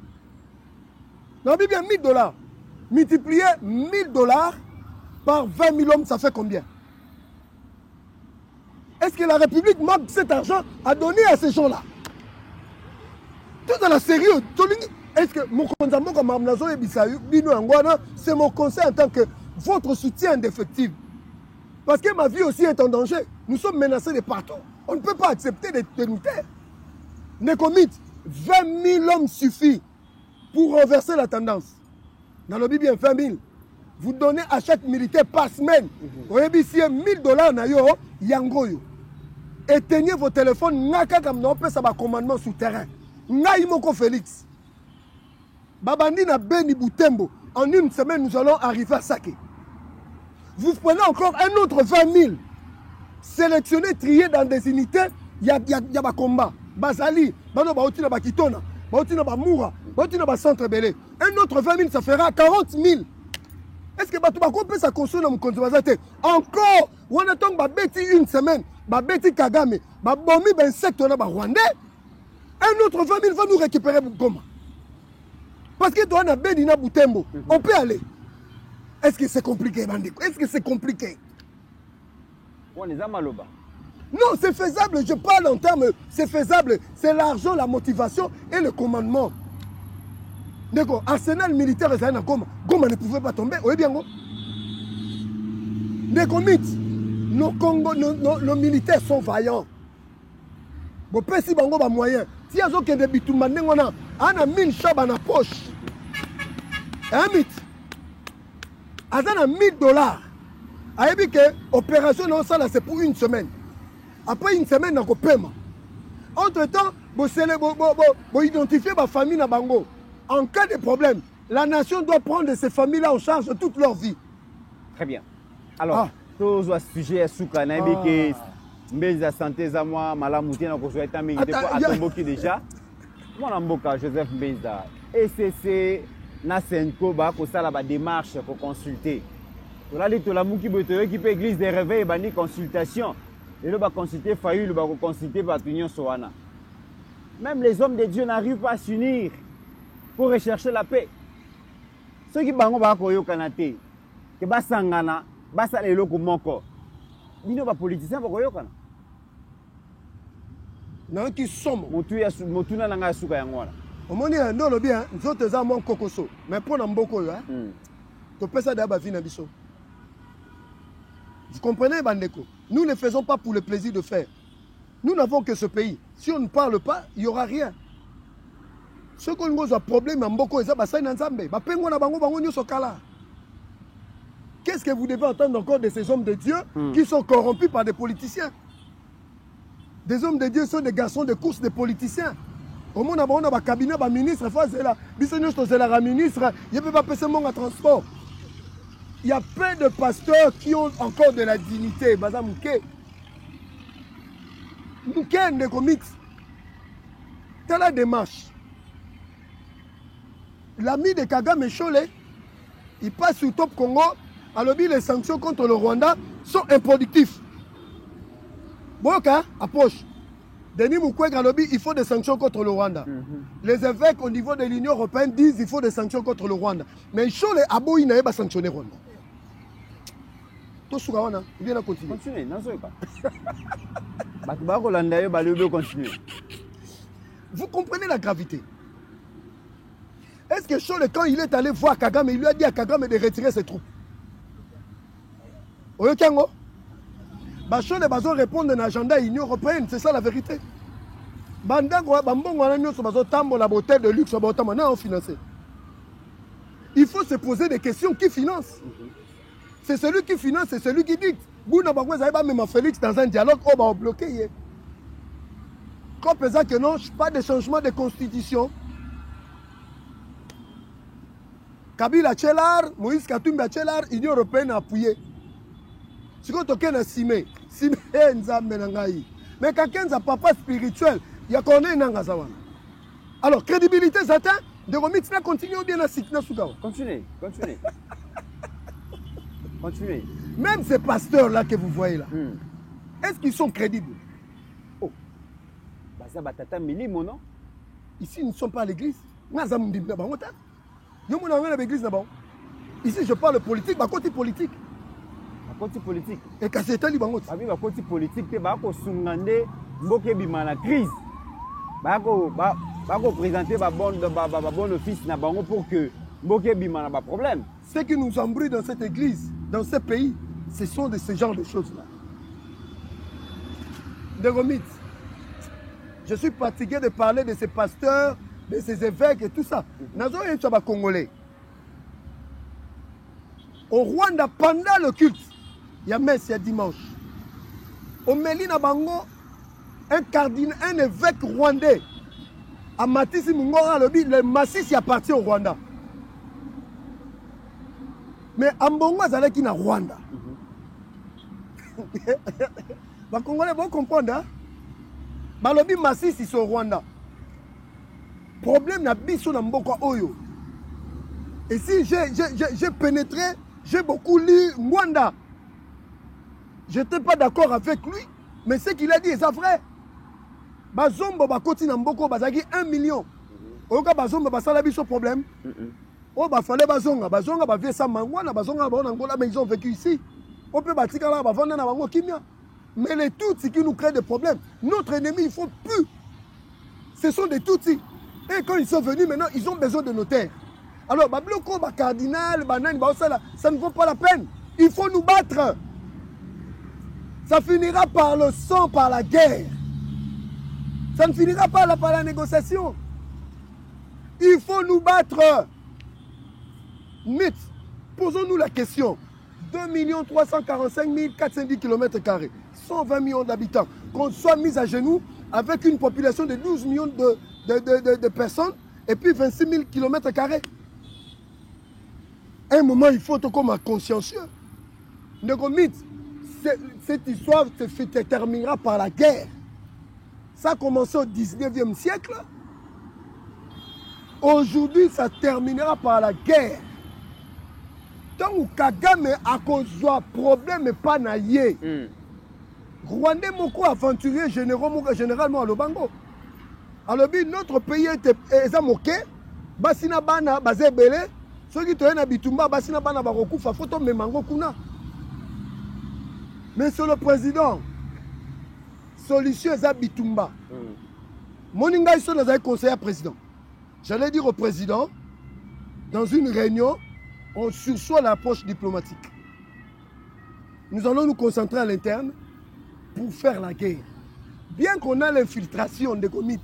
Non, mais bien $1000. Multiplier $1000 par 20 000 hommes, ça fait combien? Est-ce que la République manque cet argent à donner à ces gens-là? Tout dans la sérieux. Est-ce que mon c'est mon conseil en tant que votre soutien indéfectible? Parce que ma vie aussi est en danger. Nous sommes menacés de partout. On ne peut pas accepter de nous taire. Nécomite, 20 000 hommes suffit pour renverser la tendance. Dans le Bible, 20 000. Vous donnez à chaque militaire par semaine. Vous avez $1000 yangoyo. Éteignez vos téléphones. Naka comme non peut ça va commandement souterrain. Naïmoko Félix. Babandi na Beni Boutembo. En une semaine, nous allons arriver à Saké. Vous prenez encore un autre 20 000. Sélectionnez, triez dans des unités. Il y a des combats. Bazali, Bano Baoutina Bakitona, Baoutina Bamoura, Baoutina Bacentre Belé. Un autre 20 000, ça fera 40 000. Est-ce que Batoubakou peut s'accrocher dans mon compte? Encore, on attend Babeti une semaine, Babeti Kagame, Babomi insecte on a Rwandais. Un autre 20 000 va nous récupérer comment? Parce que toi, on a Benina Boutembo. On peut aller. Est-ce que c'est compliqué, Bandiko? Est-ce que c'est compliqué? On est à Maloba. Non, c'est faisable, je parle en termes, c'est faisable. C'est l'argent, la motivation et le commandement. D'accord, arsenal militaire, Goma ne pouvait pas tomber. Oui, bien, nos militaires sont vaillants. Bon, si bango ba moyen. Si ils ont des bitoumane, on a 1000 chats dans la poche. Un mythe. Ils ont $1000. Ayebi que opération non ça là c'est pour une semaine. Après une semaine on paiement. Entre-temps, vous identifiez ma famille na bango. En cas de problème, la nation doit prendre ces familles-là en charge toute leur vie. Très bien. Alors, tous les sujets souka na que mbeza santé za moi malamuti na ko souhaita mingi de quoi atomboki déjà. Moi mboka Joseph Mbeza. ECC na Senko ba ko sala ba démarche pour consulter. Là les to la muki boto qui peut église des réveils bani consultation. Et là, consulter Fayulu, consulter Batunion Soana. Même les hommes de Dieu n'arrivent pas à s'unir pour rechercher la paix. Ceux qui bango ba koyo kanate, que basangana, basalelo ko moko. Bino ba politicien ba koyo kana. Na qui somme. Motuna nanga suka yango wana. Omoni ndo lo bien, nzoto za mon kokoso. Mais pour na mboko yo, to pesa da ba vie na biso. Vous comprenez, Bandeko? Nous ne faisons pas pour le plaisir de faire. Nous n'avons que ce pays. Si on ne parle pas, il n'y aura rien. Ce qu'on a un problème, qu'est-ce que vous devez entendre encore de ces hommes de Dieu qui sont corrompus par des politiciens? Des hommes de Dieu sont des garçons de course, des politiciens. Au monde, on a un cabinet, un ministre, un ministre, il ne peut pas passer mon transport. Il y a plein de pasteurs qui ont encore de la dignité. Baza Mouké. Mouké ne comics. Dans la démarche. L'ami de Kagame Chole, il passe sur Top Congo. Alors, les sanctions contre le Rwanda sont improductifs. Boka, approche. Denis Mukwege a lobby, il faut des sanctions contre le Rwanda. Les évêques au niveau de l'Union européenne disent qu'il faut des sanctions contre le Rwanda. Mais Chole Abo, il n'a pas sanctionné le Rwanda. Continuez, non, continuez. Vous comprenez la gravité? Est-ce que Chole, quand il est allé voir Kagame, il lui a dit à Kagame de retirer ses troupes? Oyokango? Chole va répondre à l'agenda de l'Union européenne, c'est ça la vérité. De luxe, il faut se poser des questions. Qui finance? C'est celui qui finance, c'est celui qui dicte. Bouna Bango Zaïba même Félix dans un dialogue, on va bloquer. Comme pesant que non, pas de changement de constitution. Kabila Tchelar, Moïse Katumbi Tchelar, Union Européenne a appuyé. Si on toque na Simé, Simé Nzambe Nangaï. Mais quand un papa spirituel, il y a qu'on est Nangazawan. Alors, crédibilité, ça atteint. De remix, là, continue ou bien à Sikna Sougawa. Continuez. Continuez. Même ces pasteurs-là que vous voyez là, est-ce qu'ils sont crédibles? Oh. Baza Batata Milimo, non? Ici, nous ne sommes pas à l'église. Ici, je parle politique, ma côté politique. Côté politique. Et quand c'est un libango. Abi ba côté politique te ba ko sungande mboke bima na crise. Ba ko présenter ba bon office na bango pour que mboke bima na ba problème. Ce qui nous embrouille dans cette église, dans ce pays, ce sont de ce genre de choses-là. De Romit. Je suis fatigué de parler de ces pasteurs, de ces évêques et tout ça. Nazo un Congolais. Au Rwanda, pendant le culte, il y a messe, il y a dimanche. Au Mélina Bango, un évêque rwandais, à Matisi Mungora, le Massis appartient au Rwanda. Mais à Mbongo, c'est qui na Rwanda. Les Congolais vont comprendre. Hein? Balobi Massis, ils sont au Rwanda. Problème na biso na Mboko Oyo. Et si j'ai pénétré, j'ai beaucoup lu Rwanda. Je n'étais pas d'accord avec lui, mais ce qu'il a dit, c'est vrai. Bazombo bakoti na mboko bazaki 1 million. Oyoka bazombo basala biso problème. Oh ba fallait bazonga ba vie ça mangwana bazonga ba Angola, mais ils ont vécu ici. On peut batika là ba vendre na bango kimia. Mais les Tutsis qui nous créent des problèmes, notre ennemi, il faut plus. Ce sont des Tutsis. Et quand ils sont venus maintenant, ils ont besoin de nos terres. Alors babloko ba cardinal, banane ba ça ne vaut pas la peine. Il faut nous battre. Ça finira par le sang, par la guerre. Ça ne finira pas là, par la négociation. Il faut nous battre. Mythe. Posons-nous la question. 2 345 410 km². 120 millions d'habitants. Qu'on soit mis à genoux avec une population de 12 millions de personnes et puis 26 000 km². À un moment, il faut être comme consciencieux. Mythe. Cette histoire se terminera par la guerre. Ça a commencé au 19e siècle. Aujourd'hui, ça terminera par la guerre. Tant que Kagame a causé problème et pas naïe. Rwandais moko aventurier généralement à Lobango. Alors notre pays est moqué. Basina bana bazebele. Ceux qui tournent à Bitumba, basina bana barokufa photo memango kuna. Mais sur le président, solution est à Bitumba. Moninga iso dans un conseiller président. J'allais dire au président, dans une réunion, on sursoit l'approche diplomatique. Nous allons nous concentrer à l'interne pour faire la guerre. Bien qu'on a l'infiltration des comités,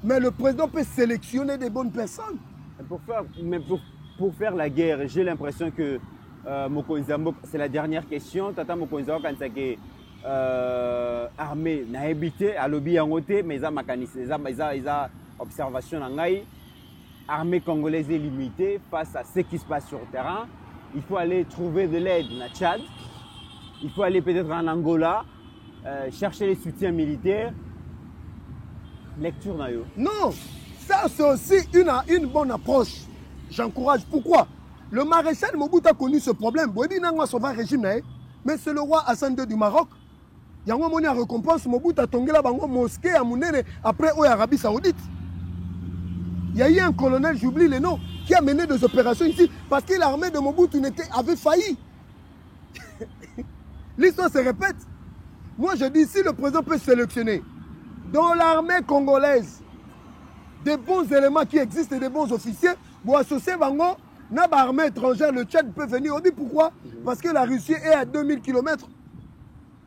mais le président peut sélectionner des bonnes personnes. Pour faire la guerre, j'ai l'impression que c'est la dernière question. Tata Mokonza Kansake armée n'a habité à lobby en côté, mais ils ont mécanisé, ils ont observation en Gaï. Armée congolaise est limitée face à ce qui se passe sur le terrain. Il faut aller trouver de l'aide na Tchad. Il faut aller peut-être en Angola, chercher les soutiens militaires. Lecture nayo. Non, ça c'est aussi une bonne approche. J'encourage. Pourquoi? Le maréchal Mobutu a connu ce problème. Mais c'est le roi Hassan II du Maroc. Il y a un récompense. Mobutu a tombé la mosquée à Mounene après l'Arabie Saoudite. Il y a eu un colonel, j'oublie le nom, qui a mené des opérations ici parce que l'armée de Mobutu avait failli. L'histoire se répète. Moi je dis, si le président peut sélectionner dans l'armée congolaise des bons éléments qui existent et des bons officiers, pour associer Bango, n'a pas armée étrangère, le Tchad peut venir. On dit pourquoi? Parce que la Russie est à 2000 km.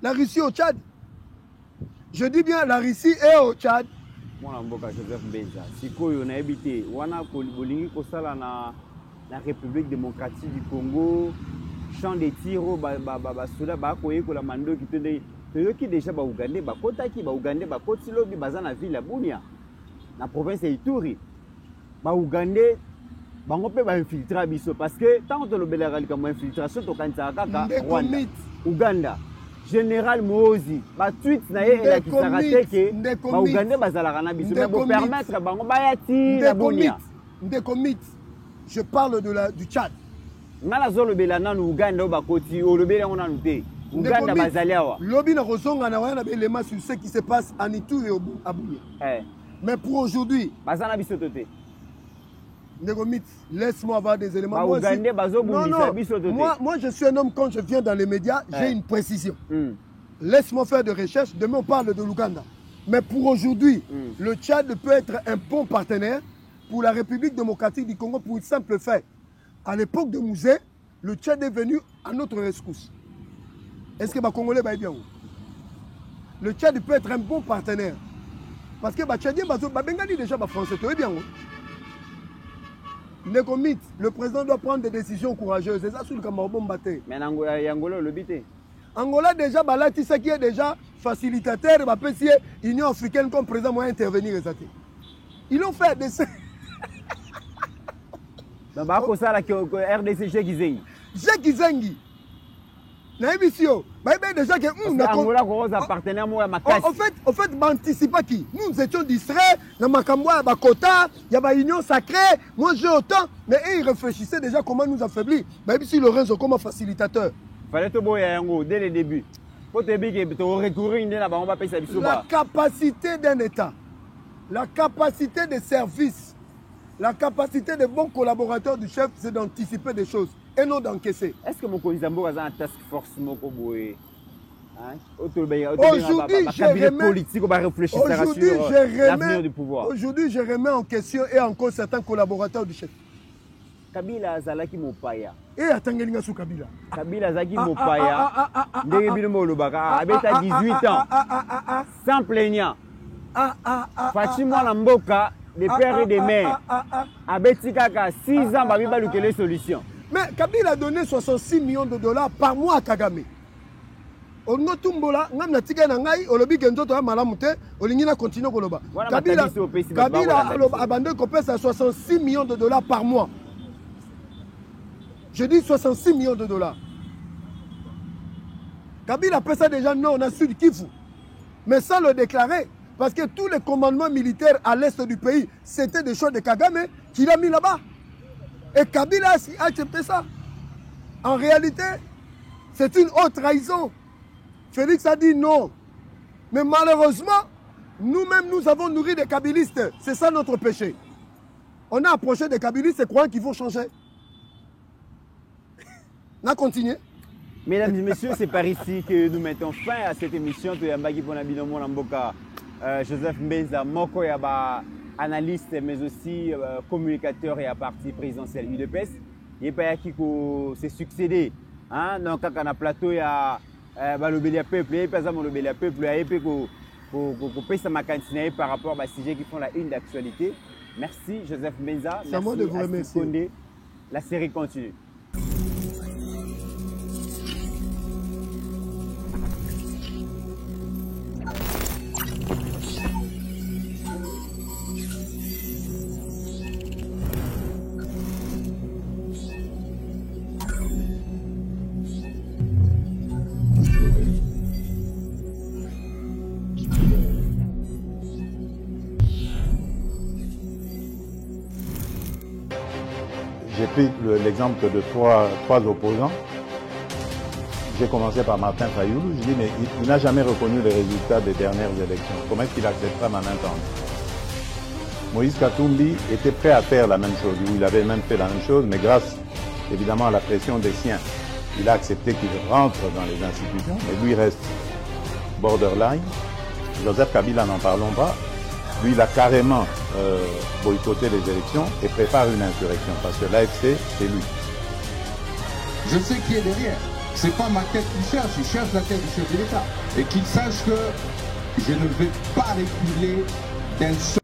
La Russie au Tchad. Je dis bien, la Russie est au Tchad. Moi, Joseph Benza, si on a habité, on a la République démocratique du Congo, champ de tir basoda bakoyekola mandoki to nde toyoki déjà baugandais bakotaki baugandais bakoti lobi baza na ville ya Bunia na province ya Ituri baugandais bango mpe bainfiltra biso parce que ntango tolobelaka likambo ya infiltration tokanisaka kaka Rwanda Uganda Général Mozi batweet na ye elakisaka te ke baugandais bazalaka na biso mais bopermettre bango baya ti na Bunia Ndekomit, je parle du Tchad. Ngala zolobela nanu Uganda bakoti olobela ngona nute Uganda bazali awa lobi na kozonga na wana belema sur ce qui se passe en Ituri et à Bunia. Mais pour aujourd'hui bazana biso toté Ndekomit, laisse-moi avoir des éléments. Moi, je suis un homme, quand je viens dans les médias, j'ai une précision. Laisse-moi faire des recherches. Demain, on parle de l'Ouganda. Mais pour aujourd'hui, le Tchad peut être un bon partenaire pour la République démocratique du Congo pour une simple fait. À l'époque de Mouzé, le Tchad est venu à notre rescousse. Est-ce que les Congolais va bien? Le Tchad peut être un bon partenaire. Parce que les Tchadiens, les déjà les Français, tu es bien. Le président doit prendre des décisions courageuses. C'est ça sur le Cameroun batté. Mais Angola le bité. Angola déjà balati ça qui est déjà facilitateur de l'Union africaine comme président moyen intervenir. Ils l'ont fait des donc ça la RDC Jacques Zengi. Naibisio, déjà que Angola un partenaire moi en fait m'anticipe qui nous étions distraits dans Makamboa Bakota, il y a une union sacrée, moi j'ai autant mais ils réfléchissaient déjà comment nous affaiblir. Naibisio Lorenzo comme facilitateur. Fallait te boyer dès le début. Faut te dire que recourir la capacité d'un État, la capacité de service, la capacité de bons collaborateurs du chef, c'est d'anticiper des choses et non d'encaisser. Est-ce que mon Konizambo a un task force Mokoboé? Aujourd'hui, je remets en question et en cause certains collaborateurs du chef. Kabila Zalaki Mopaya. Et attendez, sous Kabila. Kabila Zaki Mopaya. Abeta 18 ans. Sans plaignant. Fatima Lamboka, des pères et des mères. Abeti Kaka, 6 ans, Babiba Lukele solution. Mais Kabila a donné 66 millions de dollars par mois à Kagame. On a tumbola, on a tigé nangai, on a dit que nous avons malamute, on a continué koloba. Kabila a abandonné à 66 millions de dollars par mois. Je dis 66 millions de dollars. Kabila a fait ça déjà, non, on a su le Kivu. Mais sans le déclarer, parce que tous les commandements militaires à l'est du pays, c'était des choses de Kagame qu'il a mis là-bas. Et Kabila a accepté ça. En réalité, c'est une haute trahison. Félix a dit non. Mais malheureusement, nous-mêmes, nous avons nourri des kabilistes. C'est ça notre péché. On a approché des kabilistes et croyant qu'ils vont changer. On a continué. Mesdames et messieurs, c'est par ici que nous mettons fin à cette émission. Joseph Mbenza, Moko Yaba, analyste, mais aussi communicateur et à parti présidentiel UDPS. Il n'y a pas qui s'est succédé. Donc, quand on a plateau, il y a le peuple, il y a le peuple, il y a par rapport à ces sujets qui font la une d'actualité. Merci Joseph Mbenza. C'est à moi de vous remercier. La série continue. J'ai pris l'exemple de trois opposants. J'ai commencé par Martin Fayoulou. Je dis, mais il n'a jamais reconnu les résultats des dernières élections. Comment est-ce qu'il acceptera ma main tendue? Moïse Katumbi était prêt à faire la même chose. Il avait même fait la même chose, mais grâce évidemment à la pression des siens, il a accepté qu'il rentre dans les institutions, mais lui reste borderline. Joseph Kabila, n'en parlons pas. Lui, il a carrément boycotté les élections et prépare une insurrection parce que l'AFC, c'est lui. Je sais qui est derrière. C'est pas ma tête qu'il cherche, il cherche la tête du chef de l'État. Et qu'il sache que je ne vais pas reculer d'un seul.